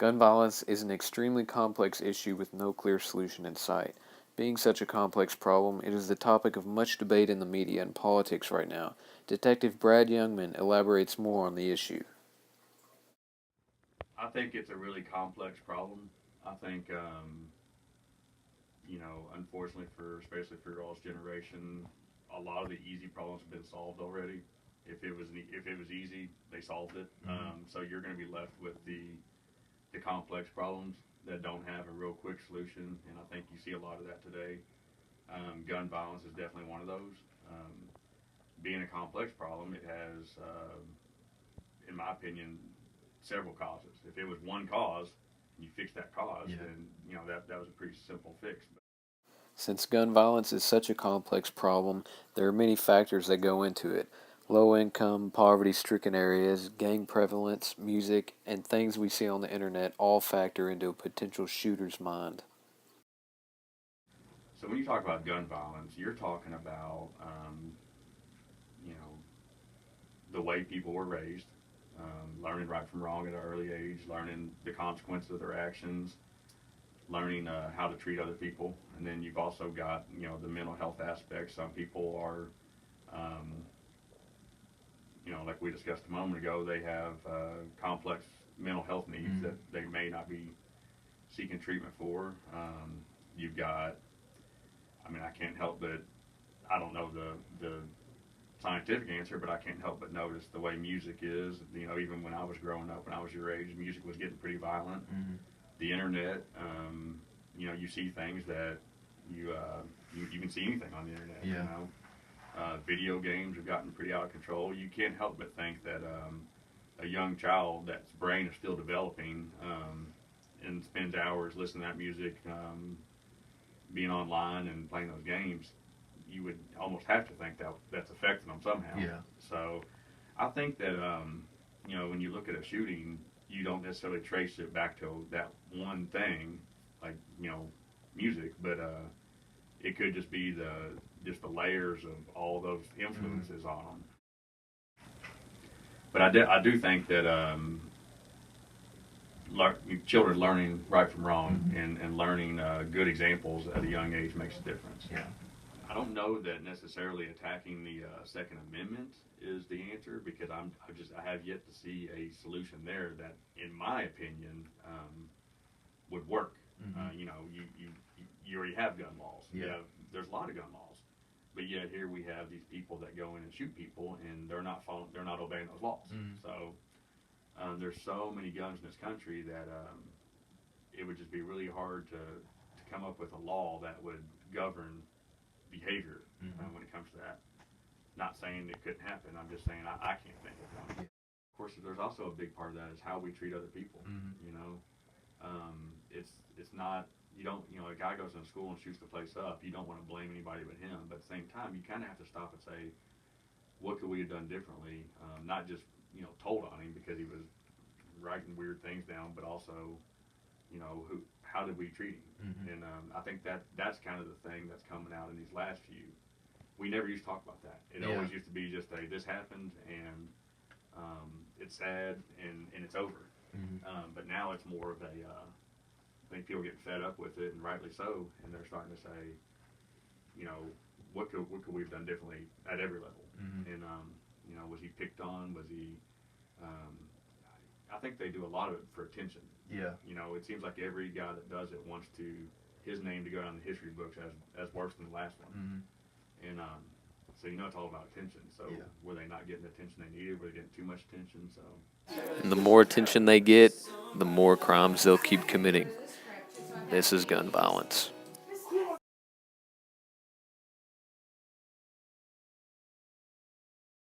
Gun violence is an extremely complex issue with no clear solution in sight. Being such a complex problem, it is the topic of much debate in the media and politics right now. Detective Brad Youngman elaborates more on the issue. I think it's a really complex problem. I think, unfortunately for especially for y'all's generation, a lot of the easy problems have been solved already. If it was easy, they solved it. So you're going to be left with the complex problems that don't have a real quick solution, and I think you see a lot of that today. Gun violence is definitely one of those. Um, Being a complex problem, it has, in my opinion, several causes. If it was one cause, and you fix that cause, Yeah. then that was a pretty simple fix. Since gun violence is such a complex problem, there are many factors that go into it. Low income, poverty stricken areas, gang prevalence, music, and things we see on the internet all factor into a potential shooter's mind. So when you talk about gun violence, you're talking about you know the way people were raised, learning right from wrong at an early age, learning the consequences of their actions, learning how to treat other people, and then you've also got the mental health aspect. Some people are, um, like we discussed a moment ago, they have complex mental health needs that they may not be seeking treatment for. You've got, I mean, I can't help but I don't know the scientific answer, but I can't help but notice the way music is. Even when I was growing up, when I was your age, music was getting pretty violent. The internet, you see things that you can see anything on the internet. Yeah. Video games have gotten pretty out of control. You can't help but think that a young child that's brain is still developing and spends hours listening to that music, being online and playing those games, you would almost have to think that that's affecting them somehow. Yeah. So I think that when you look at a shooting, you don't necessarily trace it back to that one thing, like music, but it could just be the layers of all those influences on them. But I do think that children learning right from wrong and learning good examples at a young age makes a difference. Yeah. I don't know that necessarily attacking the Second Amendment is the answer because I have yet to see a solution there that, in my opinion, would work. You already have gun laws. Yeah. There's a lot of gun laws, but yet here we have these people that go in and shoot people, and they're not obeying those laws. So there's so many guns in this country that it would just be really hard to come up with a law that would govern behavior when it comes to that. Not saying it couldn't happen. I'm just saying I can't think of one. Of course, there's also a big part of that is how we treat other people. It's not you don't a guy goes into school and shoots the place up. You don't want to blame anybody but him. But at the same time, you kind of have to stop and say, what could we have done differently? Not just told on him because he was writing weird things down, but also how did we treat him? And I think that's kind of the thing that's coming out in these last few. We never used to talk about that. It always used to be just this happened and it's sad and it's over. But now it's more of a I think people get fed up with it, and rightly so, and they're starting to say, what could we have done differently at every level? And was he picked on? Was he? I think they do a lot of it for attention. Yeah. It seems like every guy that does it wants his name to go down the history books as worse than the last one. And so it's all about attention. So were they not getting the attention they needed? Were they getting too much attention? So And the more attention they get, the more crimes they'll keep committing. This is gun violence.